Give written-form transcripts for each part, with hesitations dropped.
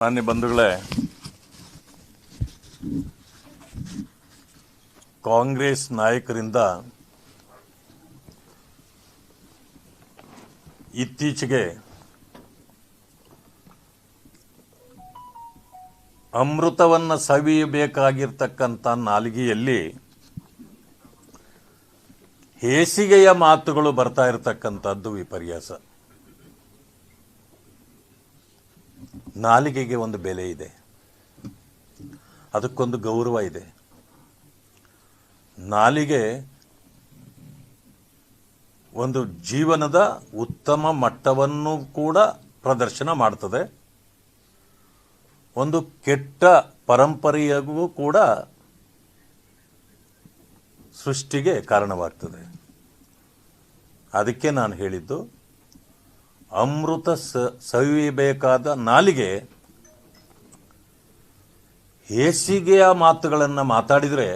ಮಾನ್ಯ ಬಂಧುಗಳೇ, ಕಾಂಗ್ರೆಸ್ ನಾಯಕರಿಂದ ಇತ್ತೀಚೆಗೆ ಅಮೃತವನ್ನು ಸವಿಯಬೇಕಾಗಿರ್ತಕ್ಕಂಥ ನಾಲಿಗೆಯಲ್ಲಿ ಹೇಸಿಗೆಯ ಮಾತುಗಳು ಬರ್ತಾ ಇರತಕ್ಕಂಥದ್ದು ವಿಪರ್ಯಾಸ. ನಾಲಿಗೆಗೆ ಒಂದು ಬೆಲೆ ಇದೆ, ಅದಕ್ಕೊಂದು ಗೌರವ ಇದೆ. ನಾಲಿಗೆ ಒಂದು ಜೀವನದ ಉತ್ತಮ ಮಟ್ಟವನ್ನು ಕೂಡ ಪ್ರದರ್ಶನ ಮಾಡ್ತದೆ, ಒಂದು ಕೆಟ್ಟ ಪರಂಪರೆಯಾಗೂ ಕೂಡ ಸೃಷ್ಟಿಗೆ ಕಾರಣವಾಗ್ತದೆ. ಅದಕ್ಕೆ ನಾನು ಹೇಳಿದ್ದು, ಅಮೃತ ಸವಿಯಬೇಕಾದ ನಾಲಿಗೆ ಹೇಸಿಗೆಯ ಮಾತುಗಳನ್ನು ಮಾತಾಡಿದರೆ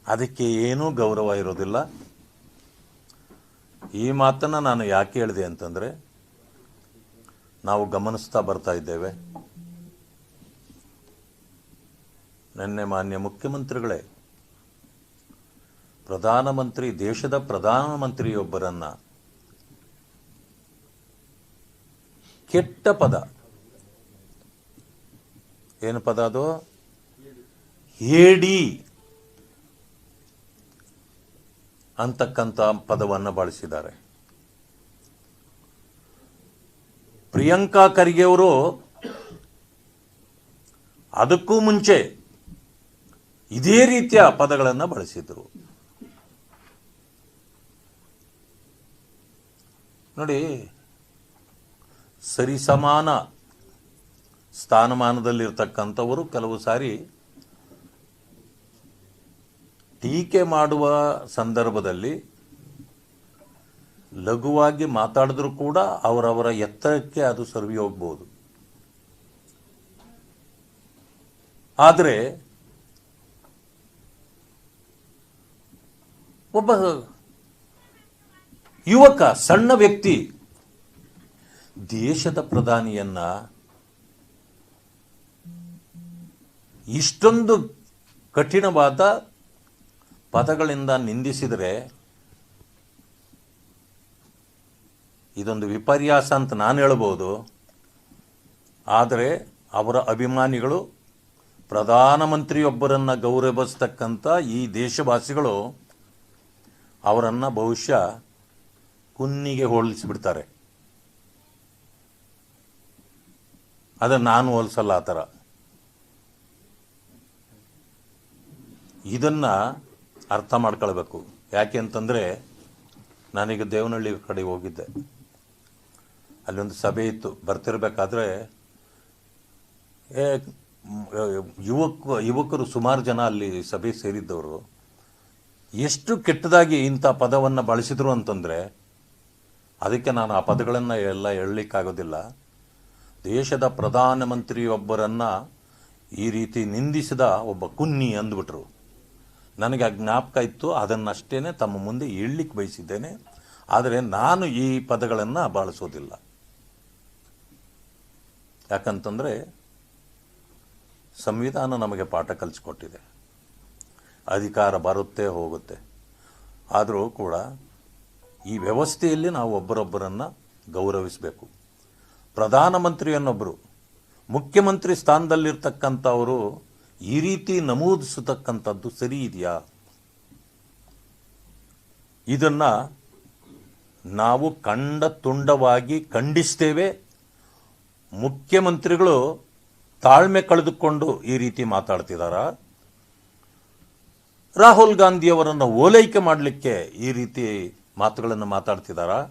ಅದಕ್ಕೆ ಏನೂ ಗೌರವ ಇರೋದಿಲ್ಲ. ಈ ಮಾತನ್ನು ನಾನು ಯಾಕೆ ಹೇಳಿದೆ ಅಂತಂದರೆ, ನಾವು ಗಮನಿಸ್ತಾ ಬರ್ತಾ ಇದ್ದೇವೆ. ನಿನ್ನೆ ಮಾನ್ಯ ಮುಖ್ಯಮಂತ್ರಿಗಳೇ ದೇಶದ ಪ್ರಧಾನಮಂತ್ರಿಯೊಬ್ಬರನ್ನ ಕೆಟ್ಟ ಪದ, ಏನು ಪದ ಅದು? ಹೇಡಿ ಅಂತಕ್ಕಂಥ ಪದವನ್ನು ಬಳಸಿದ್ದಾರೆ. ಪ್ರಿಯಾಂಕಾ ಖರ್ಗೆ ಅವರು ಅದಕ್ಕೂ ಮುಂಚೆ ಇದೇ ರೀತಿಯ ಪದಗಳನ್ನು ಬಳಸಿದರು. ನೋಡಿ, ಸರಿಸಮಾನ ಸ್ಥಾನಮಾನದಲ್ಲಿರ್ತಕ್ಕಂಥವರು ಕೆಲವು ಸಾರಿ ಟೀಕೆ ಮಾಡುವ ಸಂದರ್ಭದಲ್ಲಿ ಲಘುವಾಗಿ ಮಾತಾಡಿದ್ರೂ ಕೂಡ ಅವರವರ ಎತ್ತರಕ್ಕೆ ಅದು ಸರಿವಿ ಹೋಗ್ಬೋದು. ಆದರೆ ಒಬ್ಬ ಯುವಕ, ಸಣ್ಣ ವ್ಯಕ್ತಿ ದೇಶದ ಪ್ರಧಾನಿಯನ್ನ ಇಷ್ಟೊಂದು ಕಠಿಣವಾದ ಪದಗಳಿಂದ ನಿಂದಿಸಿದರೆ ಇದೊಂದು ವಿಪರ್ಯಾಸ ಅಂತ ನಾನು ಹೇಳ್ಬೋದು. ಆದರೆ ಅವರ ಅಭಿಮಾನಿಗಳು, ಪ್ರಧಾನಮಂತ್ರಿಯೊಬ್ಬರನ್ನು ಗೌರವಿಸ್ತಕ್ಕಂಥ ಈ ದೇಶವಾಸಿಗಳು ಅವರನ್ನು ಬಹುಶಃ ಕುನ್ನಿಗೆ ಹೋಲಿಸಿಬಿಡ್ತಾರೆ. ಅದನ್ನು ನಾನು ಹೋಲಿಸಲ್ಲ ಆ ಥರ. ಇದನ್ನು ಅರ್ಥ ಮಾಡ್ಕೊಳ್ಬೇಕು. ಯಾಕೆ ಅಂತಂದರೆ, ನಾನೀಗ ದೇವನಹಳ್ಳಿ ಕಡೆ ಹೋಗಿದ್ದೆ. ಅಲ್ಲೊಂದು ಸಭೆ ಇತ್ತು. ಬರ್ತಿರ್ಬೇಕಾದ್ರೆ ಯುವಕರು ಸುಮಾರು ಜನ ಅಲ್ಲಿ ಸಭೆ ಸೇರಿದ್ದವರು ಎಷ್ಟು ಕೆಟ್ಟದಾಗಿ ಇಂಥ ಪದವನ್ನು ಬಳಸಿದ್ರು ಅಂತಂದರೆ, ಅದಕ್ಕೆ ನಾನು ಆ ಪದಗಳನ್ನು ಎಲ್ಲ ಹೇಳಲಿಕ್ಕಾಗೋದಿಲ್ಲ. ದೇಶದ ಪ್ರಧಾನಮಂತ್ರಿಯೊಬ್ಬರನ್ನು ಈ ರೀತಿ ನಿಂದಿಸಿದ ಒಬ್ಬ ಕುನ್ನಿ ಅಂದ್ಬಿಟ್ರು. ನನಗೆ ಆ ಜ್ಞಾಪಕ ಇತ್ತು, ಅದನ್ನಷ್ಟೇ ತಮ್ಮ ಮುಂದೆ ಹೇಳಲಿಕ್ಕೆ ಬಯಸಿದ್ದೇನೆ. ಆದರೆ ನಾನು ಈ ಪದಗಳನ್ನು ಬಳಸೋದಿಲ್ಲ. ಯಾಕಂತಂದರೆ, ಸಂವಿಧಾನ ನಮಗೆ ಪಾಠ ಕಲಿಸ್ಕೊಟ್ಟಿದೆ. ಅಧಿಕಾರ ಬರುತ್ತೆ ಹೋಗುತ್ತೆ, ಆದರೂ ಕೂಡ ಈ ವ್ಯವಸ್ಥೆಯಲ್ಲಿ ನಾವು ಒಬ್ಬರೊಬ್ಬರನ್ನು ಗೌರವಿಸಬೇಕು. ಪ್ರಧಾನಮಂತ್ರಿಯನ್ನೊಬ್ಬರು ಮುಖ್ಯಮಂತ್ರಿ ಸ್ಥಾನದಲ್ಲಿರ್ತಕ್ಕಂಥವರು ಈ ರೀತಿ ನಮೂದಿಸತಕ್ಕಂಥದ್ದು ಸರಿ ಇದೆಯಾ? ಇದನ್ನು ನಾವು ತುಂಡವಾಗಿ ಖಂಡಿಸ್ತೇವೆ. ಮುಖ್ಯಮಂತ್ರಿಗಳು ತಾಳ್ಮೆ ಕಳೆದುಕೊಂಡು ಈ ರೀತಿ ಮಾತಾಡ್ತಿದ್ದಾರಾ? ರಾಹುಲ್ ಗಾಂಧಿಯವರನ್ನು ಓಲೈಕೆ ಮಾಡಲಿಕ್ಕೆ ಈ ರೀತಿ ಮಾತುಗಳನ್ನು ಮಾತಾಡ್ತಿದ್ದಾರಾ?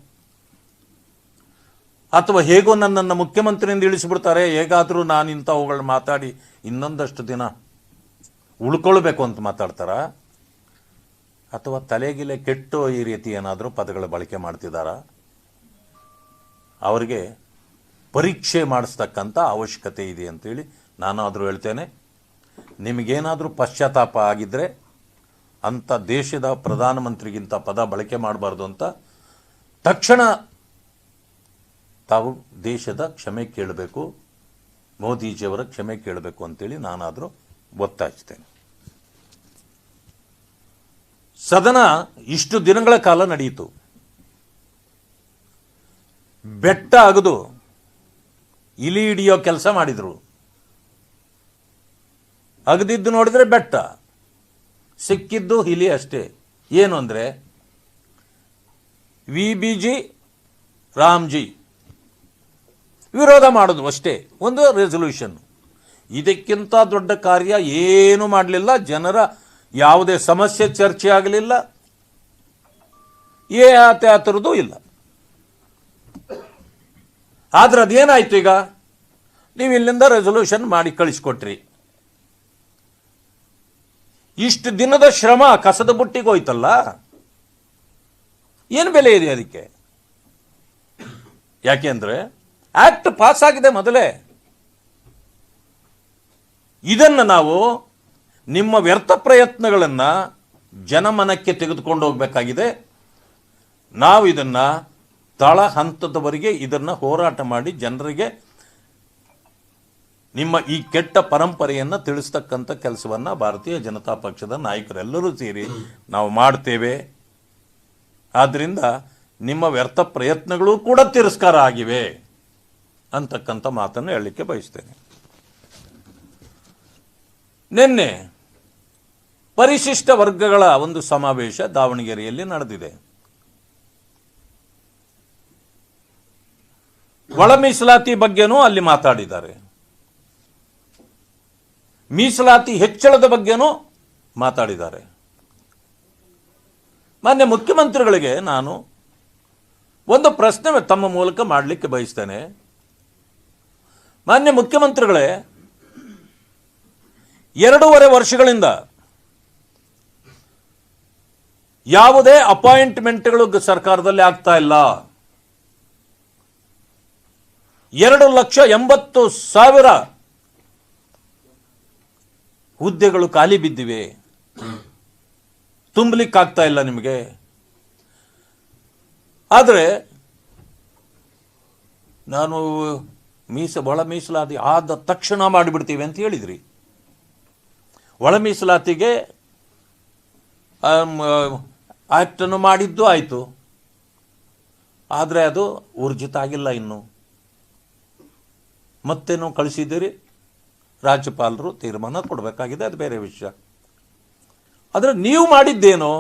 ಅಥವಾ ಹೇಗೋ ನನ್ನನ್ನು ಮುಖ್ಯಮಂತ್ರಿಯಿಂದ ಇಳಿಸಿಬಿಡ್ತಾರೆ, ಹೇಗಾದರೂ ನಾನು ಇಂಥವುಗಳನ್ನ ಮಾತಾಡಿ ಇನ್ನೊಂದಷ್ಟು ದಿನ ಉಳ್ಕೊಳ್ಬೇಕು ಅಂತ ಮಾತಾಡ್ತಾರಾ? ಅಥವಾ ತಲೆಗಿಲೆ ಕೆಟ್ಟು ಈ ರೀತಿ ಏನಾದರೂ ಪದಗಳ ಬಳಕೆ ಮಾಡ್ತಿದ್ದಾರಾ? ಅವರಿಗೆ ಪರೀಕ್ಷೆ ಮಾಡಿಸ್ತಕ್ಕಂಥ ಅವಶ್ಯಕತೆ ಇದೆ ಅಂತೇಳಿ ನಾನಾದರೂ ಹೇಳ್ತೇನೆ. ನಿಮಗೇನಾದರೂ ಪಶ್ಚಾತ್ತಾಪ ಆಗಿದ್ದರೆ ಅಂಥ ದೇಶದ ಪ್ರಧಾನಮಂತ್ರಿಗಿಂತ ಪದ ಬಳಕೆ ಮಾಡಬಾರ್ದು ಅಂತ ತಕ್ಷಣ ತಾವು ದೇಶದ ಕ್ಷಮೆ ಕೇಳಬೇಕು, ಮೋದಿಜಿಯವರ ಕ್ಷಮೆ ಕೇಳಬೇಕು ಅಂತೇಳಿ ನಾನಾದರೂ ಒತ್ತಾಯಿಸ್ತೇನೆ. ಸದನ ಇಷ್ಟು ದಿನಗಳ ಕಾಲ ನಡೆಯಿತು. ಬೆಟ್ಟ ಅಗದು ಇಲಿ ಹಿಡಿಯೋ ಕೆಲಸ ಮಾಡಿದರು. ಅಗದಿದ್ದು ನೋಡಿದ್ರೆ ಬೆಟ್ಟ, ಸಿಕ್ಕಿದ್ದು ಇಲಿ ಅಷ್ಟೇ. ಏನು ಅಂದರೆ VBG ರಾಮ್ಜಿ ವಿರೋಧ ಮಾಡೋದು ಅಷ್ಟೇ, ಒಂದು ರೆಸಲ್ಯೂಷನ್. ಇದಕ್ಕಿಂತ ದೊಡ್ಡ ಕಾರ್ಯ ಏನೂ ಮಾಡಲಿಲ್ಲ. ಜನರ ಯಾವುದೇ ಸಮಸ್ಯೆ ಚರ್ಚೆ ಆಗಲಿಲ್ಲ, ಆ ಥರದ್ದು ಇಲ್ಲ. ಆದ್ರೆ ಅದೇನಾಯ್ತು, ಈಗ ನೀವು ಇಲ್ಲಿಂದ ರೆಸಲ್ಯೂಷನ್ ಮಾಡಿ ಕಳಿಸ್ಕೊಟ್ರಿ. ಇಷ್ಟು ದಿನದ ಶ್ರಮ ಕಸದ ಬುಟ್ಟಿಗೆ ಹೋಯ್ತಲ್ಲ, ಏನು ಬೆಲೆ ಇದೆ ಅದಕ್ಕೆ? ಯಾಕೆಂದ್ರೆ ಆಕ್ಟ್ ಪಾಸ್ ಆಗಿದೆ ಮೊದಲೇ. ಇದನ್ನು ನಾವು ನಿಮ್ಮ ವ್ಯರ್ಥ ಪ್ರಯತ್ನಗಳನ್ನು ಜನಮನಕ್ಕೆ ತೆಗೆದುಕೊಂಡು ಹೋಗಬೇಕಾಗಿದೆ. ನಾವು ಇದನ್ನ ತಳ ಹಂತದವರೆಗೆ ಇದನ್ನು ಹೋರಾಟ ಮಾಡಿ ಜನರಿಗೆ ನಿಮ್ಮ ಈ ಕೆಟ್ಟ ಪರಂಪರೆಯನ್ನು ತಿಳಿಸ್ತಕ್ಕಂಥ ಕೆಲಸವನ್ನು ಭಾರತೀಯ ಜನತಾ ಪಕ್ಷದ ನಾಯಕರೆಲ್ಲರೂ ಸೇರಿ ನಾವು ಮಾಡ್ತೇವೆ. ಆದ್ದರಿಂದ ನಿಮ್ಮ ವ್ಯರ್ಥ ಪ್ರಯತ್ನಗಳು ಕೂಡ ತಿರಸ್ಕಾರ ಆಗಿವೆ ಅಂತಕ್ಕಂಥ ಮಾತನ್ನು ಹೇಳಲಿಕ್ಕೆ ಬಯಸ್ತೇನೆ. ನಿನ್ನೆ ಪರಿಶಿಷ್ಟ ವರ್ಗಗಳ ಒಂದು ಸಮಾವೇಶ ದಾವಣಗೆರೆಯಲ್ಲಿ ನಡೆದಿದೆ. ಒಳ ಮೀಸಲಾತಿ ಬಗ್ಗೆನೂ ಅಲ್ಲಿ ಮಾತಾಡಿದ್ದಾರೆ, ಮೀಸಲಾತಿ ಹೆಚ್ಚಳದ ಬಗ್ಗೆನೂ ಮಾತಾಡಿದ್ದಾರೆ. ಮಾನ್ಯ ಮುಖ್ಯಮಂತ್ರಿಗಳಿಗೆ ನಾನು ಒಂದು ಪ್ರಶ್ನೆ ತಮ್ಮ ಮೂಲಕ ಮಾಡಲಿಕ್ಕೆ ಬಯಸ್ತೇನೆ. ಮಾನ್ಯ ಮುಖ್ಯಮಂತ್ರಿಗಳೇ, 2.5 ವರ್ಷಗಳಿಂದ ಯಾವುದೇ ಅಪಾಯಿಂಟ್ಮೆಂಟ್ಗಳು ಸರ್ಕಾರದಲ್ಲಿ ಆಗ್ತಾ ಇಲ್ಲ. 2,80,000 ಹುದ್ದೆಗಳು ಖಾಲಿ ಬಿದ್ದಿವೆ. ತುಂಬಲಿಕ್ಕಾಗ್ತಾ ಇಲ್ಲ ನಿಮಗೆ. ಆದರೆ ನಾನು ಒಳ ಮೀಸಲಾತಿ ಆದ ತಕ್ಷಣ ಮಾಡಿಬಿಡ್ತೀವಿ ಅಂತ ಹೇಳಿದ್ರಿ. ಒಳ ಮೀಸಲಾತಿಗೆ ಆಕ್ಟನ್ನು ಮಾಡಿದ್ದು ಆಯಿತು, ಆದರೆ ಅದು ಊರ್ಜಿತ ಆಗಿಲ್ಲ. ಇನ್ನು ಮತ್ತೇನು ಕಳಿಸಿದ್ದೀರಿ, ರಾಜ್ಯಪಾಲರು ತೀರ್ಮಾನ ಕೊಡಬೇಕಾಗಿದೆ, ಅದು ಬೇರೆ ವಿಷಯ. ಆದರೆ ನೀವು ಮಾಡಿದ್ದೇನೋ,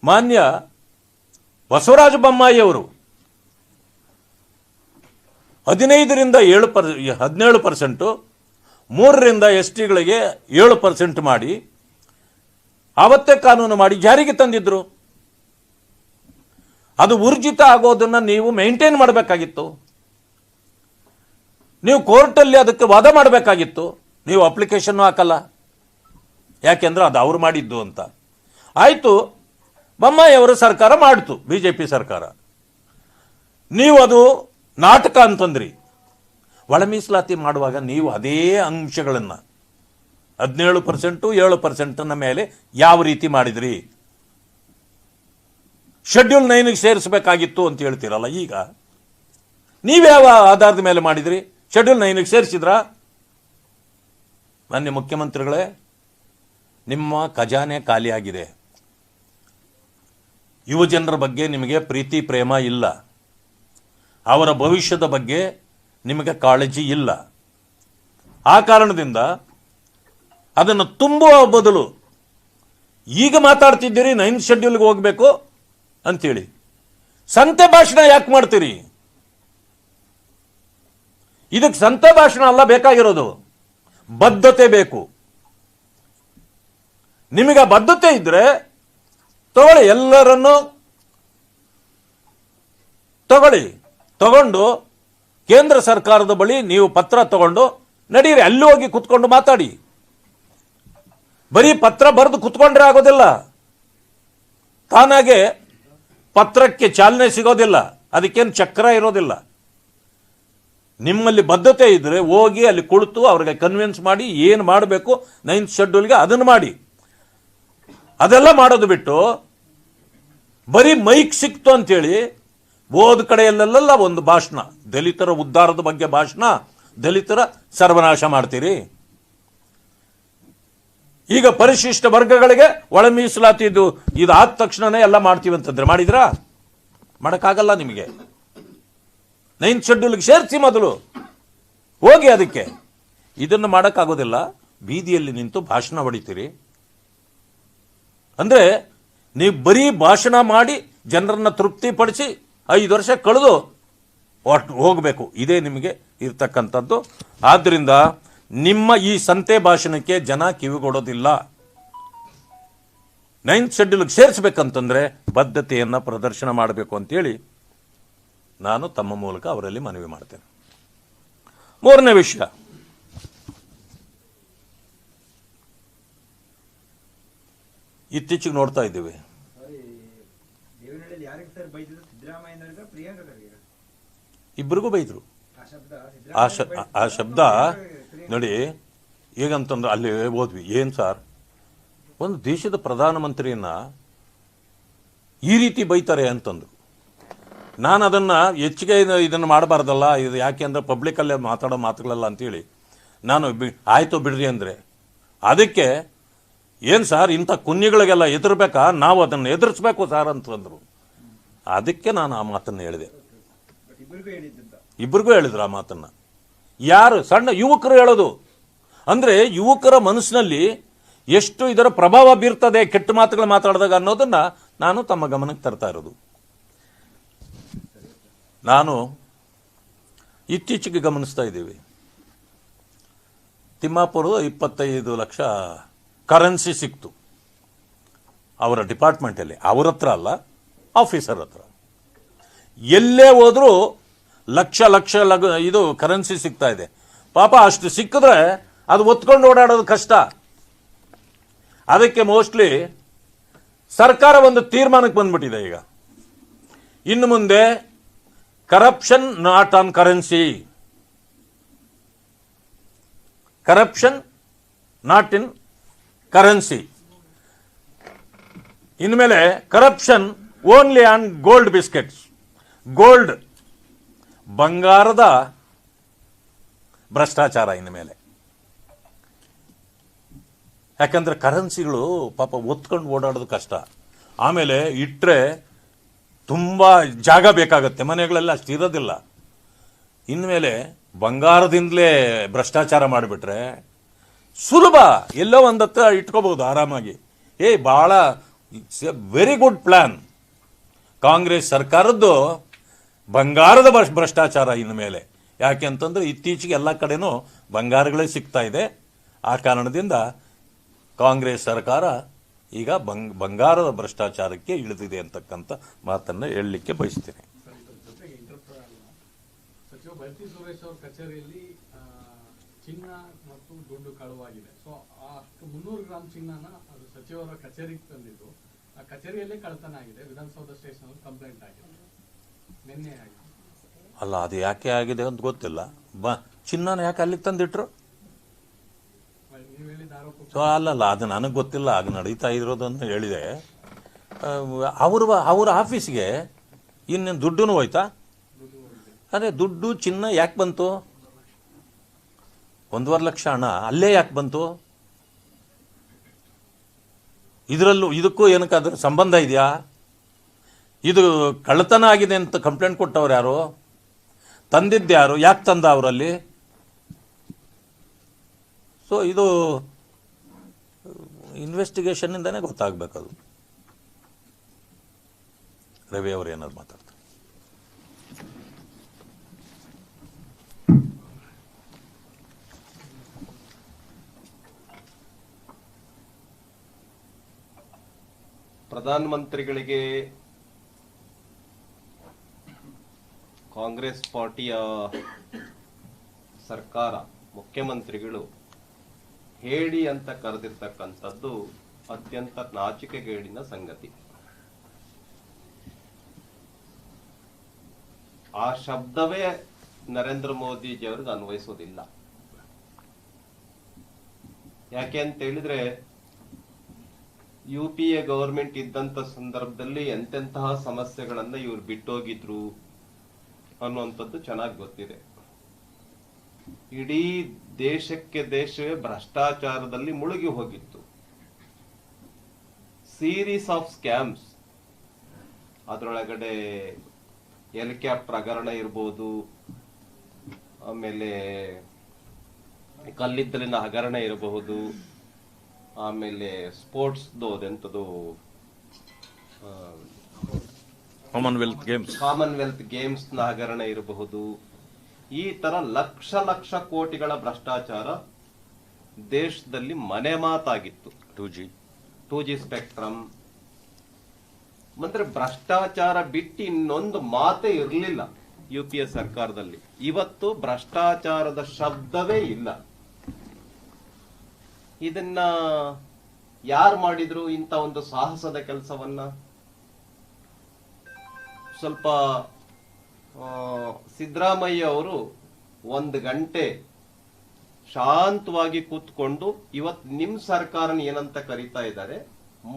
ಮಾನ್ಯ ಬಸವರಾಜ ಬೊಮ್ಮಾಯಿಯವರು 15% 17%, 3% STಗಳಿಗೆ 7% ಮಾಡಿ ಆವತ್ತೇ ಕಾನೂನು ಮಾಡಿ ಜಾರಿಗೆ ತಂದಿದ್ರು. ಅದು ಊರ್ಜಿತ ಆಗೋದನ್ನು ನೀವು ಮೇಂಟೈನ್ ಮಾಡಬೇಕಾಗಿತ್ತು. ನೀವು ಕೋರ್ಟಲ್ಲಿ ಅದಕ್ಕೆ ವಾದ ಮಾಡಬೇಕಾಗಿತ್ತು. ನೀವು ಅಪ್ಲಿಕೇಶನ್ ಹಾಕಲ್ಲ, ಯಾಕೆಂದ್ರೆ ಅದು ಅವ್ರು ಮಾಡಿದ್ದು ಅಂತ. ಆಯಿತು, ಬೊಮ್ಮಾಯಿಯವರ ಸರ್ಕಾರ ಮಾಡಿತು, BJP ಸರ್ಕಾರ. ನೀವು ಅದು ನಾಟಕ ಅಂತಂದ್ರಿ. ಒಳ ಮೀಸಲಾತಿ ಮಾಡುವಾಗ ನೀವು ಅದೇ ಅಂಶಗಳನ್ನು 17%, 7% ಮೇಲೆ ಯಾವ ರೀತಿ ಮಾಡಿದ್ರಿ? ಶೆಡ್ಯೂಲ್ 9ಗೆ ಸೇರಿಸಬೇಕಾಗಿತ್ತು ಅಂತ ಹೇಳ್ತೀರಲ್ಲ, ಈಗ ನೀವ್ಯಾವ ಆಧಾರದ ಮೇಲೆ ಮಾಡಿದ್ರಿ? ಶೆಡ್ಯೂಲ್ 9ಗೆ ಸೇರಿಸಿದ್ರಾ? ಮಾನ್ಯ ಮುಖ್ಯಮಂತ್ರಿಗಳೇ, ನಿಮ್ಮ ಖಜಾನೆ ಖಾಲಿಯಾಗಿದೆ. ಯುವಜನರ ಬಗ್ಗೆ ನಿಮಗೆ ಪ್ರೀತಿ ಪ್ರೇಮ ಇಲ್ಲ, ಅವರ ಭವಿಷ್ಯದ ಬಗ್ಗೆ ನಿಮಗೆ ಕಾಳಜಿ ಇಲ್ಲ. ಆ ಕಾರಣದಿಂದ ಅದನ್ನು ತುಂಬುವ ಬದಲು ಈಗ ಮಾತಾಡ್ತಿದ್ದೀರಿ 9th ಶೆಡ್ಯೂಲ್ಗೆ ಹೋಗಬೇಕು ಅಂತೇಳಿ. ಸಂತೆ ಭಾಷಣ ಯಾಕೆ ಮಾಡ್ತೀರಿ? ಇದಕ್ಕೆ ಸಂತೆ ಭಾಷಣ ಅಲ್ಲ ಬೇಕಾಗಿರೋದು, ಬದ್ಧತೆ ಬೇಕು. ನಿಮಗೆ ಬದ್ಧತೆ ಇದ್ರೆ ತಗೊಳ್ಳಿ, ಎಲ್ಲರನ್ನು ತಗೊಂಡು ಕೇಂದ್ರ ಸರ್ಕಾರದ ಬಳಿ ನೀವು ಪತ್ರ ತಗೊಂಡು ನಡೀರಿ, ಅಲ್ಲಿ ಹೋಗಿ ಕುತ್ಕೊಂಡು ಮಾತಾಡಿ. ಬರೀ ಪತ್ರ ಬರೆದು ಕುತ್ಕೊಂಡ್ರೆ ಆಗೋದಿಲ್ಲ. ತಾನಾಗೆ ಪತ್ರಕ್ಕೆ ಚಾಲನೆ ಸಿಗೋದಿಲ್ಲ, ಅದಕ್ಕೇನು ಚಕ್ರ ಇರೋದಿಲ್ಲ. ನಿಮ್ಮಲ್ಲಿ ಬದ್ಧತೆ ಇದ್ರೆ ಹೋಗಿ ಅಲ್ಲಿ ಕುಳಿತು ಅವ್ರಿಗೆ ಕನ್ವಿನ್ಸ್ ಮಾಡಿ ಏನು ಮಾಡಬೇಕು 9th ಶೆಡ್ಯೂಲ್ಗೆ ಅದನ್ನು ಮಾಡಿ. ಅದೆಲ್ಲ ಮಾಡೋದು ಬಿಟ್ಟು ಬರೀ ಮೈಕ್ ಸಿಕ್ತು ಅಂತೇಳಿ ಹೋದ ಕಡೆಯಲ್ಲೆಲ್ಲ ಒಂದು ಭಾಷಣ, ದಲಿತರ ಉದ್ಧಾರದ ಬಗ್ಗೆ ಭಾಷಣ, ದಲಿತರ ಸರ್ವನಾಶ ಮಾಡ್ತೀರಿ. ಈಗ ಪರಿಶಿಷ್ಟ ವರ್ಗಗಳಿಗೆ ಒಳ ಮೀಸಲಾತಿ ಇದು ಆದ ತಕ್ಷಣನೇ ಎಲ್ಲ ಮಾಡ್ತೀವಿ ಅಂತಂದ್ರೆ ಮಾಡಿದ್ರಾ? ಮಾಡಕ್ಕಾಗಲ್ಲ ನಿಮಗೆ. 9th ಶೆಡ್ಯೂಲ್ಗೆ ಸೇರಿಸಿ ಮೊದಲು ಹೋಗಿ. ಅದಕ್ಕೆ ಇದನ್ನು ಮಾಡಕ್ಕಾಗೋದಿಲ್ಲ. ಬೀದಿಯಲ್ಲಿ ನಿಂತು ಭಾಷಣ ಹೊಡಿತೀರಿ ಅಂದ್ರೆ ನೀವು ಬರೀ ಭಾಷಣ ಮಾಡಿ ಜನರನ್ನ ತೃಪ್ತಿಪಡಿಸಿ 5 ವರ್ಷ ಕಳೆದು ಹೋಗಬೇಕು. ಇದೇ ನಿಮಗೆ ಇರ್ತಕ್ಕಂಥದ್ದು. ಆದ್ದರಿಂದ ನಿಮ್ಮ ಈ ಸಂತೆ ಭಾಷಣಕ್ಕೆ ಜನ ಕಿವಿಗೊಡೋದಿಲ್ಲ. 9th ಶೆಡ್ಯೂಲ್ಗೆ ಸೇರಿಸಬೇಕಂತಂದ್ರೆ ಬದ್ಧತೆಯನ್ನು ಪ್ರದರ್ಶನ ಮಾಡಬೇಕು ಅಂತೇಳಿ ನಾನು ತಮ್ಮ ಮೂಲಕ ಅವರಲ್ಲಿ ಮನವಿ ಮಾಡ್ತೇನೆ. ಮೂರನೇ ವಿಷಯ, ಇತ್ತೀಚೆಗೆ ನೋಡ್ತಾ ಇದ್ದೀವಿ, ಇಬ್ಬರಿಗೂ ಬೈದ್ರು. ಆ ಶಬ್ದ ನೋಡಿ, ಹೇಗಂತಂದ್ರೆ ಅಲ್ಲಿ ಓದ್ವಿ, ಏನ್ ಸರ್ ಒಂದು ದೇಶದ ಪ್ರಧಾನಮಂತ್ರಿಯನ್ನ ಈ ರೀತಿ ಬೈತಾರೆ ಅಂತಂದ್ರು. ನಾನು ಅದನ್ನ ಹೆಚ್ಚಿಗೆ ಇದನ್ನು ಮಾಡಬಾರ್ದಲ್ಲ, ಇದು ಯಾಕೆ ಅಂದ್ರೆ ಪಬ್ಲಿಕಲ್ಲೇ ಮಾತಾಡೋ ಮಾತುಗಳಲ್ಲ ಅಂತೇಳಿ ನಾನು ಆಯ್ತು ಬಿಡ್ರಿ ಅಂದ್ರೆ, ಅದಕ್ಕೆ ಏನ್ ಸರ್ ಇಂಥ ಕುನ್ನಿಗಳಿಗೆಲ್ಲ ಎದುರ್ಬೇಕಾ, ನಾವು ಅದನ್ನು ಎದುರಿಸ್ಬೇಕು ಸರ್ ಅಂತಂದ್ರು. ಅದಕ್ಕೆ ನಾನು ಆ ಮಾತನ್ನು ಹೇಳಿದೆ. ಇಬ್ಬರಿಗೂ ಹೇಳಿದ್ರು ಆ ಮಾತನ್ನ. ಯಾರು? ಸಣ್ಣ ಯುವಕರು ಹೇಳೋದು. ಅಂದ್ರೆ ಯುವಕರ ಮನಸ್ಸಿನಲ್ಲಿ ಎಷ್ಟು ಇದರ ಪ್ರಭಾವ ಬೀರ್ತದೆ ಕೆಟ್ಟ ಮಾತುಗಳು ಮಾತಾಡಿದಾಗ ಅನ್ನೋದನ್ನ ನಾನು ತಮ್ಮ ಗಮನಕ್ಕೆ ತರ್ತಾ ಇರೋದು. ನಾನು ಇತ್ತೀಚೆಗೆ ಗಮನಿಸ್ತಾ ಇದ್ದೀವಿ, ತಿಮ್ಮಾಪುರ 25 ಲಕ್ಷ ಕರೆನ್ಸಿ ಸಿಕ್ತು ಅವರ ಡಿಪಾರ್ಟ್ಮೆಂಟಲ್ಲಿ, ಅವ್ರ ಹತ್ರ ಅಲ್ಲ, ಆಫೀಸರ್ ಹತ್ರ. ಎಲ್ಲೇ ಹೋದ್ರೂ ಲಕ್ಷ ಇದು ಕರೆನ್ಸಿ ಸಿಗ್ತಾ ಇದೆ. ಪಾಪ ಅಷ್ಟು ಸಿಕ್ಕಿದ್ರೆ ಅದು ಒತ್ಕೊಂಡು ಓಡಾಡೋದು ಕಷ್ಟ. ಅದಕ್ಕೆ ಮೋಸ್ಟ್ಲಿ ಸರ್ಕಾರ ಒಂದು ತೀರ್ಮಾನಕ್ಕೆ ಬಂದ್ಬಿಟ್ಟಿದೆ. ಈಗ ಇನ್ನು ಮುಂದೆ corruption not on currency, corruption not in currency. ಇನ್ಮೇಲೆ corruption only on gold biscuits, gold ಬಂಗಾರದ ಭ್ರಷ್ಟಾಚಾರ ಇನ್ಮೇಲೆ. ಯಾಕಂದ್ರೆ ಕರೆನ್ಸಿಗಳು ಪಾಪ ಒತ್ಕೊಂಡು ಓಡಾಡೋದು ಕಷ್ಟ. ಆಮೇಲೆ ಇಟ್ಟರೆ ತುಂಬಾ ಜಾಗ ಬೇಕಾಗತ್ತೆ, ಮನೆಗಳೆಲ್ಲ ಅಷ್ಟು ಇರೋದಿಲ್ಲ. ಇನ್ಮೇಲೆ ಬಂಗಾರದಿಂದಲೇ ಭ್ರಷ್ಟಾಚಾರ ಮಾಡಿಬಿಟ್ರೆ ಸುಲಭ, ಎಲ್ಲೋ ಒಂದತ್ತ ಇಟ್ಕೋಬಹುದು ಆರಾಮಾಗಿ. ಬಹಳ ವೆರಿ ಗುಡ್ ಪ್ಲಾನ್ ಕಾಂಗ್ರೆಸ್ ಸರ್ಕಾರದ್ದು, ಬಂಗಾರದ ಭ್ರಷ್ಟಾಚಾರ ಇನ್ಮೇಲೆ. ಯಾಕೆ ಅಂತಂದ್ರೆ ಇತ್ತೀಚೆಗೆ ಎಲ್ಲ ಕಡೆನೂ ಬಂಗಾರಗಳೇ ಸಿಗ್ತಾ ಇದೆ. ಆ ಕಾರಣದಿಂದ ಕಾಂಗ್ರೆಸ್ ಸರ್ಕಾರ ಈಗ ಬಂಗಾರದ ಭ್ರಷ್ಟಾಚಾರಕ್ಕೆ ಇಳಿದಿದೆ ಅಂತಕ್ಕಂಥ ಮಾತನ್ನ ಹೇಳಲಿಕ್ಕೆ ಬಯಸ್ತೇನೆ. ಸಚಿವ ಬೈರತಿ ಸುರೇಶ್ ಅವರ ಕಚೇರಿಯಲ್ಲಿ ಚಿನ್ನ ಮತ್ತು ದುಡ್ಡು ಕಳುವಾಗಿದೆ. ಸೊ ಅಷ್ಟು 300 ಗ್ರಾಮ್ ಚಿನ್ನನ ಅದು ಸಚಿವರ ಕಚೇರಿಗೆ ತಂದಿದ್ದು, ಆ ಕಚೇರಿಯಲ್ಲೇ ಕಳ್ಳತನ ಆಗಿದೆ. ವಿಧಾನಸೌಧ ಸ್ಟೇಷನ್ ಕಂಪ್ಲೇಂಟ್ ಆಗಿದೆ, ನಿನ್ನೆ ಆಗಿದೆ. ಅಲ್ಲ, ಅದು ಯಾಕೆ ಆಗಿದೆ ಅಂತ ಗೊತ್ತಿಲ್ಲ. ಚಿನ್ನನ ಯಾಕೆ ಅಲ್ಲಿಗೆ ತಂದಿಟ್ರು? ಅಲ್ಲಲ್ಲ, ಅದು ನನಗೆ ಗೊತ್ತಿಲ್ಲ. ಆಗ ನಡೀತಾ ಇರೋದನ್ನು ಹೇಳಿದೆ. ಅವ್ರ ಆಫೀಸ್ಗೆ ಇನ್ನೇನು ದುಡ್ಡು ಹೋಯ್ತಾ? ಅದೇ ದುಡ್ಡು ಚಿನ್ನ ಯಾಕೆ ಬಂತು? 1.5 ಲಕ್ಷ ಹಣ ಅಲ್ಲೇ ಯಾಕೆ ಬಂತು? ಇದಕ್ಕೂ ಏನಕ್ಕಾದ್ರೂ ಸಂಬಂಧ ಇದೆಯಾ? ಇದು ಕಳ್ಳತನ ಆಗಿದೆ ಅಂತ ಕಂಪ್ಲೇಂಟ್ ಕೊಟ್ಟವ್ರು ಯಾರು? ತಂದಿದ್ದ್ಯಾರು? ಯಾಕೆ ತಂದ ಅವರಲ್ಲಿ? ಸೊ ಇದು ಇನ್ವೆಸ್ಟಿಗೇಷನ್ ಇಂದಾನೆ ಗೊತ್ತಾಗಬೇಕದು. ರವಿ ಅವರು ಏನಾದ್ರು ಮಾತಾಡ್ತಾರೆ? ಪ್ರಧಾನಮಂತ್ರಿಗಳಿಗೆ ಕಾಂಗ್ರೆಸ್ ಪಾರ್ಟಿಯ ಸರ್ಕಾರ, ಮುಖ್ಯಮಂತ್ರಿಗಳು ಹೇಳಿ ಅಂತ ಕರೆದಿರ್ತಕ್ಕಂಥದ್ದು ಅತ್ಯಂತ ನಾಚಿಕೆಗೇಡಿನ ಸಂಗತಿ. ಆ ಶಬ್ದವೇ ನರೇಂದ್ರ ಮೋದಿಜಿಯವ್ರಿಗೆ ಅನ್ವಯಿಸೋದಿಲ್ಲ. ಯಾಕೆ ಅಂತ ಹೇಳಿದ್ರೆ, UPA ಗವರ್ಮೆಂಟ್ ಇದ್ದಂತ ಸಂದರ್ಭದಲ್ಲಿ ಎಂತೆಂತಹ ಸಮಸ್ಯೆಗಳನ್ನ ಇವ್ರು ಬಿಟ್ಟೋಗಿದ್ರು ಅನ್ನುವಂಥದ್ದು ಚೆನ್ನಾಗಿ ಗೊತ್ತಿದೆ. ಇಡೀ ದೇಶವೇ ಭ್ರಷ್ಟಾಚಾರದಲ್ಲಿ ಮುಳುಗಿ ಹೋಗಿತ್ತು. ಸೀರೀಸ್ ಆಫ್ ಸ್ಕ್ಯಾಮ್ಸ್, ಅದರೊಳಗಡೆ ಹೆಲಿಕಾಪ್ಟರ್ ಹಗರಣ ಇರ್ಬೋದು, ಆಮೇಲೆ ಕಲ್ಲಿದ್ದಲಿನ ಹಗರಣ ಇರಬಹುದು, ಆಮೇಲೆ ಸ್ಪೋರ್ಟ್ಸ್ ಎಂತದು ಕಾಮನ್ವೆಲ್ತ್ ಗೇಮ್ಸ್ ನ ಹಗರಣ ಇರಬಹುದು. ಈ ತರ ಲಕ್ಷ ಕೋಟಿಗಳ ಭ್ರಷ್ಟಾಚಾರ ದೇಶದಲ್ಲಿ ಮನೆ ಮಾತಾಗಿತ್ತು. 2G ಸ್ಪೆಕ್ಟ್ರಮ್ ಅಂದ್ರೆ ಭ್ರಷ್ಟಾಚಾರ ಬಿಟ್ಟು ಇನ್ನೊಂದು ಮಾತೇ ಇರಲಿಲ್ಲ UPA ಸರ್ಕಾರದಲ್ಲಿ. ಇವತ್ತು ಭ್ರಷ್ಟಾಚಾರದ ಶಬ್ದವೇ ಇಲ್ಲ. ಇದನ್ನ ಯಾರು ಮಾಡಿದ್ರು ಇಂಥ ಒಂದು ಸಾಹಸದ ಕೆಲಸವನ್ನ? ಸ್ವಲ್ಪ ಸಿದ್ದರಾಮಯ್ಯ ಅವರು 1 ಗಂಟೆ ಶಾಂತವಾಗಿ ಕೂತ್ಕೊಂಡು ಇವತ್ತು ನಿಮ್ ಸರ್ಕಾರನ ಏನಂತ ಕರೀತಾ ಇದ್ದಾರೆ,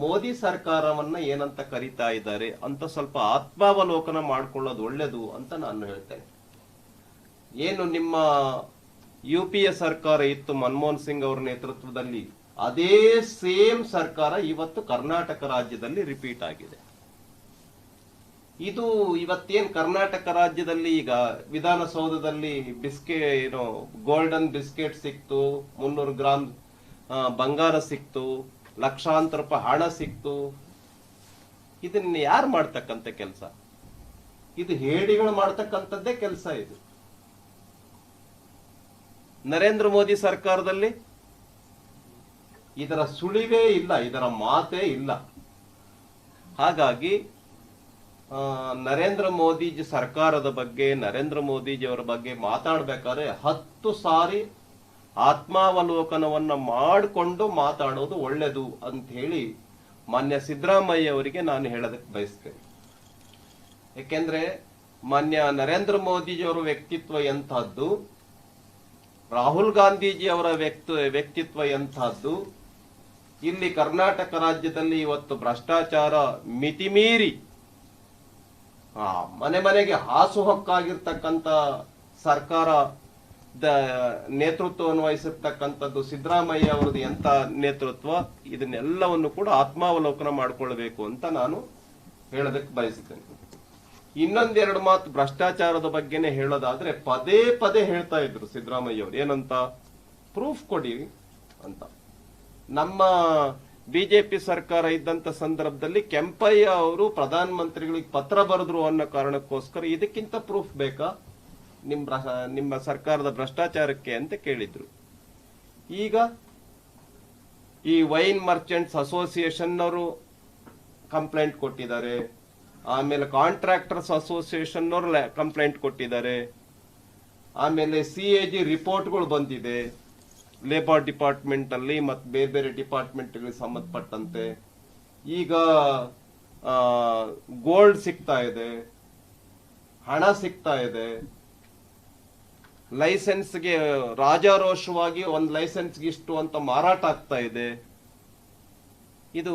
ಮೋದಿ ಸರ್ಕಾರವನ್ನ ಏನಂತ ಕರೀತಾ ಇದ್ದಾರೆ ಅಂತ ಸ್ವಲ್ಪ ಆತ್ಮಾವಲೋಕನ ಮಾಡ್ಕೊಳ್ಳೋದು ಒಳ್ಳೇದು ಅಂತ ನಾನು ಹೇಳ್ತೇನೆ. ಏನು ನಿಮ್ಮ UPA ಸರ್ಕಾರ ಇತ್ತು ಮನಮೋಹನ್ ಸಿಂಗ್ ಅವರ ನೇತೃತ್ವದಲ್ಲಿ, ಅದೇ ಸೇಮ್ ಸರ್ಕಾರ ಇವತ್ತು ಕರ್ನಾಟಕ ರಾಜ್ಯದಲ್ಲಿ ರಿಪೀಟ್ ಆಗಿದೆ. ಇದು ಇವತ್ತೇನ್ ಕರ್ನಾಟಕ ರಾಜ್ಯದಲ್ಲಿ ಈಗ ವಿಧಾನಸೌಧದಲ್ಲಿ ಗೋಲ್ಡನ್ ಬಿಸ್ಕೆಟ್ ಸಿಕ್ತು, 300 ಗ್ರಾಮ್ ಬಂಗಾರ ಸಿಕ್ತು, ಲಕ್ಷಾಂತರ ರೂಪಾಯಿ ಹಣ ಸಿಕ್ತು. ಇದನ್ನ ಯಾರು ಮಾಡ್ತಕ್ಕಂಥ ಕೆಲಸ? ಇದು ಹೇಡಿಗಳು ಮಾಡ್ತಕ್ಕಂಥದ್ದೇ ಕೆಲಸ. ಇದು ನರೇಂದ್ರ ಮೋದಿ ಸರ್ಕಾರದಲ್ಲಿ ಇದರ ಸುಳಿವೇ ಇಲ್ಲ, ಇದರ ಮಾತೇ ಇಲ್ಲ. ಹಾಗಾಗಿ ನರೇಂದ್ರ ಮೋದಿಜಿ ಸರ್ಕಾರದ ಬಗ್ಗೆ, ನರೇಂದ್ರ ಮೋದಿಜಿಯವರ ಬಗ್ಗೆ ಮಾತಾಡ್ಬೇಕಾದ್ರೆ 10 ಸಾರಿ ಆತ್ಮಾವಲೋಕನವನ್ನ ಮಾಡಿಕೊಂಡು ಮಾತಾಡೋದು ಒಳ್ಳೇದು ಅಂತ ಹೇಳಿ ಮಾನ್ಯ ಸಿದ್ದರಾಮಯ್ಯ ಅವರಿಗೆ ನಾನು ಹೇಳೋದಕ್ಕೆ ಬಯಸ್ತೇನೆ. ಯಾಕೆಂದ್ರೆ ಮಾನ್ಯ ನರೇಂದ್ರ ಮೋದಿಜಿಯವರ ವ್ಯಕ್ತಿತ್ವ ಎಂತಹದ್ದು, ರಾಹುಲ್ ಗಾಂಧೀಜಿ ಅವರ ವ್ಯಕ್ತಿತ್ವ ಎಂತಹದ್ದು, ಇಲ್ಲಿ ಕರ್ನಾಟಕ ರಾಜ್ಯದಲ್ಲಿ ಇವತ್ತು ಭ್ರಷ್ಟಾಚಾರ ಮಿತಿಮೀರಿ ಮನೆಗೆ ಹಾಸುಹೊಕ್ಕಾಗಿರ್ತಕ್ಕಂಥ ಸರ್ಕಾರದ ನೇತೃತ್ವವನ್ನು ವಹಿಸಿರ್ತಕ್ಕಂಥದ್ದು ಸಿದ್ದರಾಮಯ್ಯ ಅವರದ್ದು ಎಂತ ನೇತೃತ್ವ, ಇದನ್ನೆಲ್ಲವನ್ನು ಕೂಡ ಆತ್ಮಾವಲೋಕನ ಮಾಡಿಕೊಳ್ಬೇಕು ಅಂತ ನಾನು ಹೇಳೋದಕ್ಕೆ ಬಯಸ್ತೇನೆ. ಇನ್ನೊಂದೆರಡು ಮಾತು ಭ್ರಷ್ಟಾಚಾರದ ಬಗ್ಗೆನೆ ಹೇಳೋದಾದ್ರೆ, ಪದೇ ಹೇಳ್ತಾ ಇದ್ರು ಸಿದ್ದರಾಮಯ್ಯ ಅವರು, ಏನಂತ, ಪ್ರೂಫ್ ಕೊಡಿ ಅಂತ. ನಮ್ಮ ಬಿಜೆಪಿ ಸರ್ಕಾರ ಇದ್ದಂತ ಸಂದರ್ಭದಲ್ಲಿ ಕೆಂಪಯ್ಯ ಅವರು ಪ್ರಧಾನ ಮಂತ್ರಿಗಳಿಗೆ ಪತ್ರ ಬರೆದ್ರು ಅನ್ನೋ ಕಾರಣಕ್ಕೋಸ್ಕರ ಇದಕ್ಕಿಂತ ಪ್ರೂಫ್ ಬೇಕಾ ನಿಮ್ಮ ಸರ್ಕಾರದ ಭ್ರಷ್ಟಾಚಾರಕ್ಕೆ ಅಂತ ಕೇಳಿದ್ರು. ಈಗ ಈ ವೈನ್ ಮರ್ಚೆಂಟ್ಸ್ ಅಸೋಸಿಯೇಷನ್ ಅವರು ಕಂಪ್ಲೇಂಟ್ ಕೊಟ್ಟಿದ್ದಾರೆ, ಆಮೇಲೆ ಕಾಂಟ್ರಾಕ್ಟರ್ಸ್ ಅಸೋಸಿಯೇಷನ್ ಅವರು ಕಂಪ್ಲೇಂಟ್ ಕೊಟ್ಟಿದ್ದಾರೆ, ಆಮೇಲೆ CAG ರಿಪೋರ್ಟ್ಗಳು ಬಂದಿದೆ ಲೇಬರ್ ಡಿಪಾರ್ಟ್ಮೆಂಟ್ ಅಲ್ಲಿ ಮತ್ತು ಬೇರೆ ಡಿಪಾರ್ಟ್ಮೆಂಟ್ ಗಳಿಗೆ ಸಂಬಂಧಪಟ್ಟಂತೆ. ಈಗ ಗೋಲ್ಡ್ ಸಿಗ್ತಾ ಇದೆ, ಹಣ ಸಿಗ್ತಾ ಇದೆ, ಲೈಸೆನ್ಸ್ಗೆ ರಾಜಾರೋಷವಾಗಿ ಒಂದು ಲೈಸೆನ್ಸ್ಗೆ ಇಷ್ಟು ಅಂತ ಮಾರಾಟ ಆಗ್ತಾ ಇದೆ. ಇದು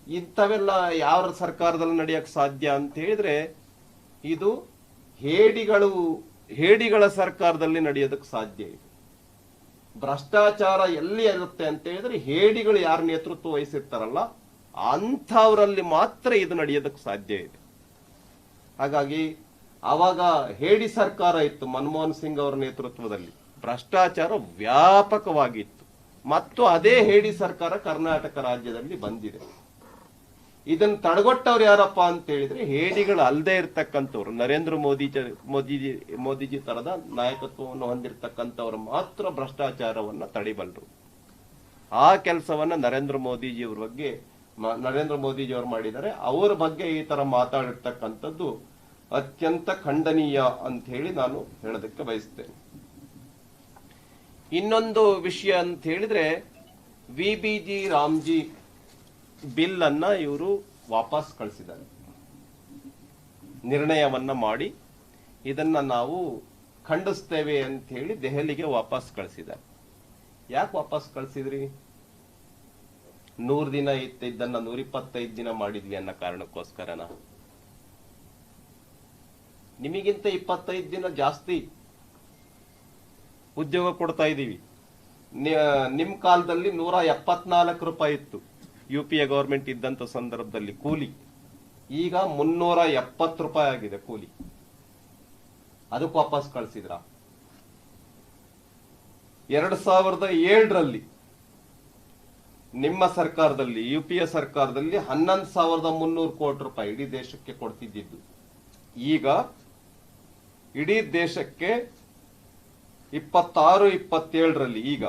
ಇಂಥವೆಲ್ಲ ಯಾವ ಸರ್ಕಾರದಲ್ಲಿ ನಡೆಯಕ್ಕೆ ಸಾಧ್ಯ ಅಂತ ಹೇಳಿದ್ರೆ, ಇದು ಹೇಡಿಗಳ ಸರ್ಕಾರದಲ್ಲಿ ನಡೆಯೋದಕ್ಕೆ ಸಾಧ್ಯ ಇದೆ. ಭ್ರಷ್ಟಾಚಾರ ಎಲ್ಲಿ ಇರುತ್ತೆ ಅಂತ ಹೇಳಿದ್ರೆ, ಹೇಡಿಗಳು ಯಾರು ನೇತೃತ್ವ ವಹಿಸಿರ್ತಾರಲ್ಲ ಅಂಥವರಲ್ಲಿ ಮಾತ್ರ ಇದು ನಡೆಯೋದಕ್ಕೆ ಸಾಧ್ಯ ಇದೆ. ಹಾಗಾಗಿ ಆವಾಗ ಹೇಡಿ ಸರ್ಕಾರ ಇತ್ತು ಮನಮೋಹನ್ ಸಿಂಗ್ ಅವರ ನೇತೃತ್ವದಲ್ಲಿ, ಭ್ರಷ್ಟಾಚಾರ ವ್ಯಾಪಕವಾಗಿತ್ತು. ಮತ್ತು ಅದೇ ಹೇಡಿ ಸರ್ಕಾರ ಕರ್ನಾಟಕ ರಾಜ್ಯದಲ್ಲಿ ಬಂದಿದೆ. ಇದನ್ನು ತಡೆಗಟ್ಟವ್ರು ಯಾರಪ್ಪ ಅಂತ ಹೇಳಿದ್ರೆ, ಹೇಡಿಗಳು ಅಲ್ಲದೆ ಇರ್ತಕ್ಕಂಥವ್ರು, ನರೇಂದ್ರ ಮೋದಿಜಿ ತರದ ನಾಯಕತ್ವವನ್ನು ಹೊಂದಿರತಕ್ಕಂಥವ್ರು ಮಾತ್ರ ಭ್ರಷ್ಟಾಚಾರವನ್ನ ತಡಿಬಲ್ಲರು. ಆ ಕೆಲಸವನ್ನ ನರೇಂದ್ರ ಮೋದಿಜಿಯವರು ಮಾಡಿದ್ದಾರೆ. ಅವರ ಬಗ್ಗೆ ಈ ತರ ಮಾತಾಡಿರ್ತಕ್ಕಂಥದ್ದು ಅತ್ಯಂತ ಖಂಡನೀಯ ಅಂತ ಹೇಳಿ ನಾನು ಹೇಳೋದಕ್ಕೆ ಬಯಸ್ತೇನೆ. ಇನ್ನೊಂದು ವಿಷಯ ಅಂತ ಹೇಳಿದ್ರೆ, VBG ರಾಮ್ಜಿ ಬಿಲ್ ಅನ್ನ ಇವರು ವಾಪಸ್ ಕಳಿಸಿದ್ದಾರೆ. ನಿರ್ಣಯವನ್ನ ಮಾಡಿ ಇದನ್ನ ನಾವು ಖಂಡಿಸ್ತೇವೆ ಅಂತ ಹೇಳಿ ದೆಹಲಿಗೆ ವಾಪಸ್ ಕಳಿಸಿದ್ದಾರೆ. ಯಾಕೆ ವಾಪಸ್ ಕಳಿಸಿದ್ರಿ? 100 ದಿನ ಇದ್ದನ್ನ 125 ದಿನ ಮಾಡಿದ್ವಿ ಅನ್ನೋ ಕಾರಣಕ್ಕೋಸ್ಕರನ? ನಿಮಗಿಂತ 25 ದಿನ ಜಾಸ್ತಿ ಉದ್ಯೋಗ ಕೊಡ್ತಾ ಇದೀವಿ. ನಿಮ್ ಕಾಲದಲ್ಲಿ 174 ರೂಪಾಯಿ ಇತ್ತು UPA ಗವರ್ಮೆಂಟ್ ಇದ್ದಂತ ಸಂದರ್ಭದಲ್ಲಿ ಕೂಲಿ. ಈಗ 370 ರೂಪಾಯಿ ಆಗಿದೆ ಕೂಲಿ. ಅದಕ್ಕೆ ವಾಪಸ್ ಕಳಿಸಿದ್ರ? 2007ರಲ್ಲಿ ನಿಮ್ಮ ಸರ್ಕಾರದಲ್ಲಿ UPA ಸರ್ಕಾರದಲ್ಲಿ 11,300 ಕೋಟಿ ರೂಪಾಯಿ ಇಡೀ ದೇಶಕ್ಕೆ ಕೊಡ್ತಿದ್ದಿದ್ದು. ಈಗ ಇಡೀ ದೇಶಕ್ಕೆ 26-27ರಲ್ಲಿ ಈಗ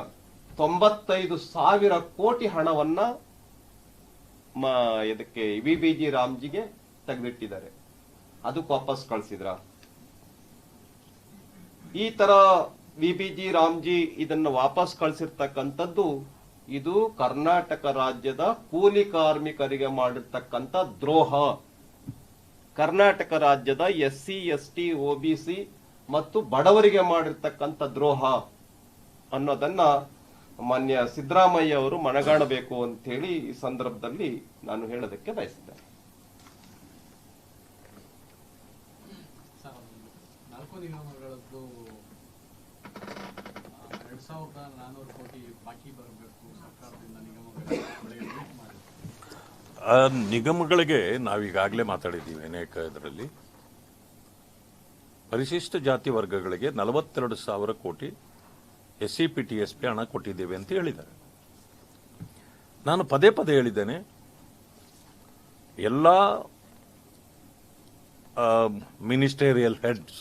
95,000 ಕೋಟಿ ಹಣವನ್ನ ಇದಕ್ಕೆ VBG ರಾಮ್ಜಿಗೆ ತೆಗೆದಿಟ್ಟಿದ್ದಾರೆ. ಅದಕ್ಕೆ ವಾಪಸ್ ಕಳಿಸಿದ್ರ? ಈ ತರ VBG ರಾಮ್ಜಿ ಇದನ್ನ ವಾಪಸ್ ಕಳಿಸಿರ್ತಕ್ಕಂಥದ್ದು ಇದು ಕರ್ನಾಟಕ ರಾಜ್ಯದ ಕೂಲಿ ಕಾರ್ಮಿಕರಿಗೆ ಮಾಡಿರ್ತಕ್ಕಂಥ ದ್ರೋಹ. ಕರ್ನಾಟಕ ರಾಜ್ಯದ SC ST OBC ಮತ್ತು ಬಡವರಿಗೆ ಮಾಡಿರ್ತಕ್ಕಂಥ ದ್ರೋಹ ಅನ್ನೋದನ್ನ ಮಾನ್ಯ ಸಿದ್ದರಾಮಯ್ಯ ಅವರು ಮನಗಾಣಬೇಕು ಅಂತ ಹೇಳಿ ಈ ಸಂದರ್ಭದಲ್ಲಿ ನಾನು ಹೇಳೋದಕ್ಕೆ ಬಯಸಿದ್ದೇನೆ. ಸರ್, 4 ನಿಗಮಗಳದ್ದು 2,400 ಕೋಟಿ ಬಾಕಿ ಬರಬೇಕು ಸರ್ಕಾರದಿಂದ ನಿಗಮಗಳಿಗೆ ಮಾಡಿ. ಆ ನಿಗಮಗಳಿಗೆ ನಾವೀಗಾಗಲೇ ಮಾತಾಡಿದ್ದೀವಿ ಅನೇಕ ಇದರಲ್ಲಿ. ಪರಿಶಿಷ್ಟ ಜಾತಿ ವರ್ಗಗಳಿಗೆ 42,000 ಕೋಟಿ SC PTSP ಹಣ ಕೊಟ್ಟಿದ್ದೇವೆ ಅಂತ ಹೇಳಿದ್ದಾರೆ. ನಾನು ಪದೇ ಪದೇ ಹೇಳಿದ್ದೇನೆ, ಎಲ್ಲ ಮಿನಿಸ್ಟೇರಿಯಲ್ ಹೆಡ್ಸ್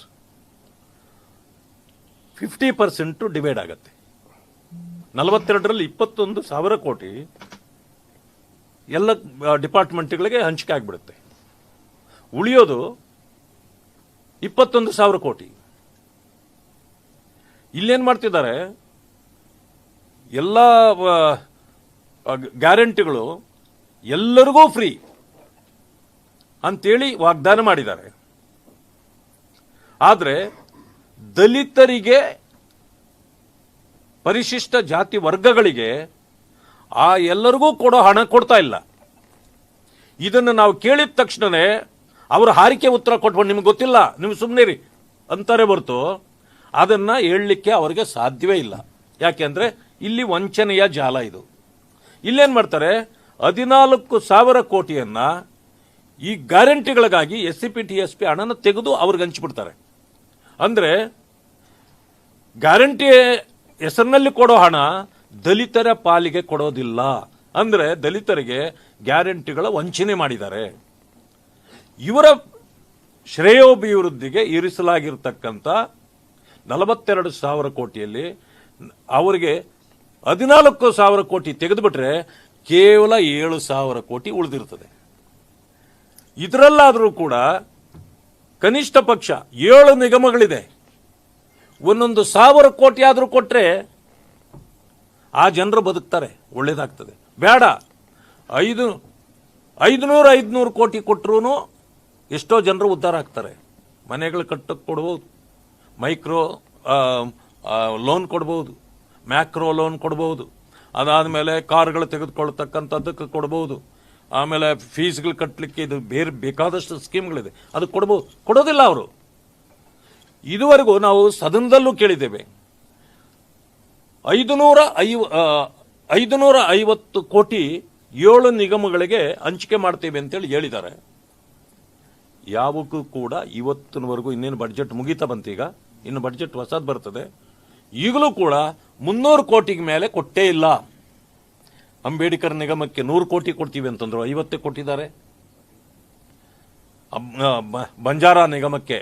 50% ಡಿವೈಡ್ ಆಗತ್ತೆ. 42ರಲ್ಲಿ 21,000 ಕೋಟಿ ಎಲ್ಲ ಡಿಪಾರ್ಟ್ಮೆಂಟ್ಗಳಿಗೆ ಹಂಚಿಕೆ ಆಗಿಬಿಡುತ್ತೆ. ಉಳಿಯೋದು 21,000 ಕೋಟಿ. ಇಲ್ಲೇನ್ ಮಾಡ್ತಿದ್ದಾರೆ, ಎಲ್ಲ ಗ್ಯಾರಂಟಿಗಳು ಎಲ್ಲರಿಗೂ ಫ್ರೀ ಅಂತೇಳಿ ವಾಗ್ದಾನ ಮಾಡಿದ್ದಾರೆ. ಆದರೆ ದಲಿತರಿಗೆ, ಪರಿಶಿಷ್ಟ ಜಾತಿ ವರ್ಗಗಳಿಗೆ ಆ ಎಲ್ಲರಿಗೂ ಕೊಡೋ ಹಣ ಕೊಡ್ತಾ ಇಲ್ಲ. ಇದನ್ನು ನಾವು ಕೇಳಿದ ತಕ್ಷಣನೇ ಅವರು ಹಾರಿಕೆ ಉತ್ತರ ಕೊಟ್ಕೊಂಡು ನಿಮ್ಗೆ ಗೊತ್ತಿಲ್ಲ, ನಿಮ್ಗೆ ಸುಮ್ಮನೆ ರೀ ಅಂತಾರೆ ಹೊರತು ಅದನ್ನ ಹೇಳಲಿಕ್ಕೆ ಅವರಿಗೆ ಸಾಧ್ಯವೇ ಇಲ್ಲ. ಯಾಕೆಂದ್ರೆ ಇಲ್ಲಿ ವಂಚನೆಯ ಜಾಲ ಇದು. ಇಲ್ಲೇನ್ ಮಾಡ್ತಾರೆ, 14,000 ಕೋಟಿಯನ್ನ ಈ ಗ್ಯಾರಂಟಿಗಳಿಗಾಗಿ SC PTSP ಹಣನ ತೆಗೆದು ಅವ್ರಿಗೆ ಹಂಚಿಬಿಡ್ತಾರೆ. ಅಂದ್ರೆ ಗ್ಯಾರಂಟಿ ಹೆಸರಿನಲ್ಲಿ ಕೊಡೋ ಹಣ ದಲಿತರ ಪಾಲಿಗೆ ಕೊಡೋದಿಲ್ಲ. ಅಂದ್ರೆ ದಲಿತರಿಗೆ ಗ್ಯಾರಂಟಿಗಳ ವಂಚನೆ ಮಾಡಿದ್ದಾರೆ. ಇವರ ಶ್ರೇಯೋಭಿವೃದ್ಧಿಗೆ ಇರಿಸಲಾಗಿರ್ತಕ್ಕಂಥ 42,000 ಕೋಟಿಯಲ್ಲಿ ಅವರಿಗೆ 14,000 ಕೋಟಿ ತೆಗೆದುಬಿಟ್ರೆ ಕೇವಲ 7,000 ಕೋಟಿ ಉಳಿದಿರ್ತದೆ. ಇದರಲ್ಲಾದರೂ ಕೂಡ ಕನಿಷ್ಠ ಪಕ್ಷ 7 ನಿಗಮಗಳಿದೆ. ಒಂದೊಂದು 1,000 ಕೋಟಿ ಆದರೂ ಕೊಟ್ರೆ ಆ ಜನರು ಬದುಕ್ತಾರೆ, ಒಳ್ಳೇದಾಗ್ತದೆ. ಬೇಡ 500 ಕೋಟಿ ಕೊಟ್ಟರು ಎಷ್ಟೋ ಜನರು ಉದ್ಧಾರ ಆಗ್ತಾರೆ. ಮನೆಗಳು ಕಟ್ಟಕ್ಕೆ ಕೊಡ್ಬೋದು, ಮೈಕ್ರೋ ಲೋನ್ ಕೊಡ್ಬೋದು, ಮ್ಯಾಕ್ರೋ ಲೋನ್ ಕೊಡ್ಬೋದು, ಅದಾದಮೇಲೆ ಕಾರ್ಗಳು ತೆಗೆದುಕೊಳ್ತಕ್ಕಂಥದ್ದಕ್ಕೆ ಕೊಡ್ಬೋದು, ಆಮೇಲೆ ಫೀಸ್ಗಳು ಕಟ್ಟಲಿಕ್ಕೆ ಇದು ಬೇರೆ ಬೇಕಾದಷ್ಟು ಸ್ಕೀಮ್ಗಳಿದೆ, ಅದು ಕೊಡ್ಬೋದು. ಕೊಡೋದಿಲ್ಲ ಅವರು. ಇದುವರೆಗೂ ನಾವು ಸದನದಲ್ಲೂ ಕೇಳಿದ್ದೇವೆ, 550 ಕೋಟಿ 7 ನಿಗಮಗಳಿಗೆ ಹಂಚಿಕೆ ಮಾಡ್ತೇವೆ ಅಂತೇಳಿ ಹೇಳಿದ್ದಾರೆ. ಯಾವಕ್ಕೂ ಕೂಡ ಇವತ್ತಿನವರೆಗೂ, ಇನ್ನೇನು ಬಡ್ಜೆಟ್ ಮುಗೀತಾ ಬಂತೀಗ, ಇನ್ನು ಬಡ್ಜೆಟ್ ಹೊಸದು ಬರ್ತದೆ, ಈಗಲೂ ಕೂಡ 300 ಕೋಟಿಗೆ ಮೇಲೆ ಕೊಟ್ಟೇ ಇಲ್ಲ. ಅಂಬೇಡ್ಕರ್ ನಿಗಮಕ್ಕೆ 100 ಕೋಟಿ ಕೊಡ್ತೀವಿ ಅಂತಂದ್ರು, 50 ಕೊಟ್ಟಿದ್ದಾರೆ. ಬಂಜಾರ ನಿಗಮಕ್ಕೆ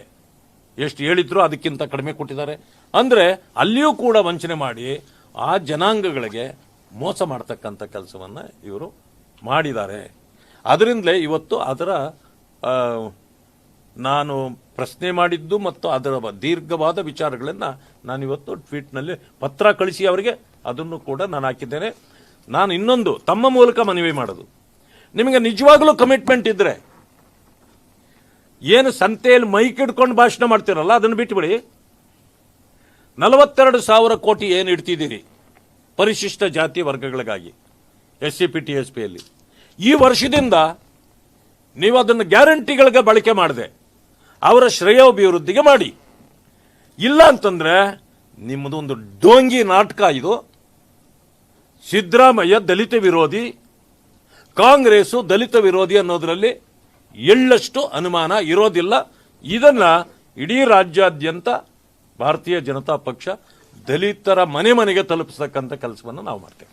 ಎಷ್ಟು ಹೇಳಿದ್ರು ಅದಕ್ಕಿಂತ ಕಡಿಮೆ ಕೊಟ್ಟಿದ್ದಾರೆ. ಅಂದ್ರೆ ಅಲ್ಲಿಯೂ ಕೂಡ ವಂಚನೆ ಮಾಡಿ ಆ ಜನಾಂಗಗಳಿಗೆ ಮೋಸ ಮಾಡತಕ್ಕಂಥ ಕೆಲಸವನ್ನ ಇವರು ಮಾಡಿದ್ದಾರೆ. ಅದರಿಂದಲೇ ಇವತ್ತು ಅದರ ನಾನು ಪ್ರಶ್ನೆ ಮಾಡಿದ್ದು ಮತ್ತು ಅದರ ದೀರ್ಘವಾದ ವಿಚಾರಗಳನ್ನು ನಾನಿವತ್ತು ಟ್ವೀಟ್ನಲ್ಲಿ ಪತ್ರ ಕಳಿಸಿ ಅವರಿಗೆ ಅದನ್ನು ಕೂಡ ನಾನು ಹಾಕಿದ್ದೇನೆ. ನಾನು ಇನ್ನೊಂದು ತಮ್ಮ ಮೂಲಕ ಮನವಿ ಮಾಡೋದು, ನಿಮಗೆ ನಿಜವಾಗ್ಲೂ ಕಮಿಟ್ಮೆಂಟ್ ಇದ್ರೆ, ಏನು ಸಂತೆಯಲ್ಲಿ ಮೈಕ್ ಹಿಡ್ಕೊಂಡು ಭಾಷಣ ಮಾಡ್ತಿರಲ್ಲ ಅದನ್ನು ಬಿಟ್ಟುಬಿಡಿ. 42,000 ಕೋಟಿ ಏನು ಇಡ್ತಿದ್ದೀರಿ ಪರಿಶಿಷ್ಟ ಜಾತಿ ವರ್ಗಗಳಿಗಾಗಿ, SCPTSPಯಲ್ಲಿ. ಈ ವರ್ಷದಿಂದ ನೀವು ಅದನ್ನು ಗ್ಯಾರಂಟಿಗಳಿಗೆ ಬಳಕೆ ಮಾಡದೆ ಅವರ ಶ್ರೇಯೋಭಿವೃದ್ಧಿಗೆ ಮಾಡಿ. ಇಲ್ಲ ಅಂತಂದ್ರೆ ನಿಮ್ಮದೊಂದು ಡೋಂಗಿ ನಾಟಕ ಇದು. ಸಿದ್ದರಾಮಯ್ಯ ದಲಿತ ವಿರೋಧಿ, ಕಾಂಗ್ರೆಸ್ಸು ದಲಿತ ವಿರೋಧಿ ಅನ್ನೋದರಲ್ಲಿ ಎಳ್ಳಷ್ಟು ಅನುಮಾನ ಇರೋದಿಲ್ಲ. ಇದನ್ನ ಇಡೀ ರಾಜ್ಯಾದ್ಯಂತ ಭಾರತೀಯ ಜನತಾ ಪಕ್ಷ ದಲಿತರ ಮನೆ ಮನೆಗೆ ತಲುಪಿಸತಕ್ಕಂಥ ಕೆಲಸವನ್ನು ನಾವು ಮಾಡ್ತೇವೆ.